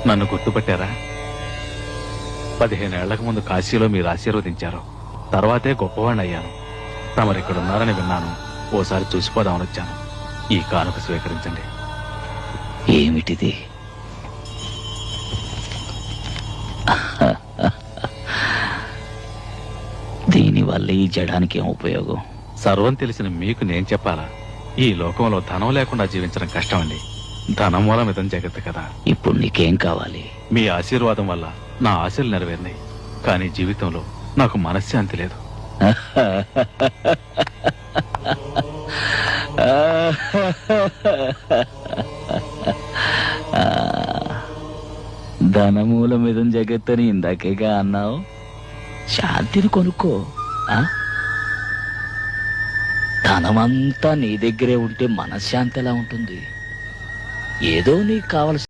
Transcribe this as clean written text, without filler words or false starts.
నన్ను గుర్తుపట్టారా? 15 ఏళ్లకు ముందు కాశీలో మీరు ఆశీర్వదించారు. తర్వాతే గొప్పవాణ్ణి అయ్యాను. తమరిక్కడున్నారని విన్నాను. ఓసారి చూసిపోదామని వచ్చాను. ఈ కానుక స్వీకరించండి. ఏమిటిది? దీనివల్ల ఈ జడానికి ఏం ఉపయోగం? సర్వం తెలిసిన మీకు నేను చెప్పాలా? ఈ లోకంలో ధనం లేకుండా జీవించడం కష్టం అండి. ధనం మూలం ఇదం జగత్తు కదా. ఇప్పుడు నీకేం కావాలి? మీ ఆశీర్వాదం వల్ల నా ఆశలు నెరవేరినాయి. కానీ జీవితంలో నాకు మనశ్శాంతి లేదు. ధనమూలమిదం జగత్తని ఇందాకేగా అన్నావు. శాంతిని కొనుక్కో. ధనమంతా నీ దగ్గరే ఉంటే మనశ్శాంతి ఎలా ఉంటుంది? ఏదో నీకు కావలసిన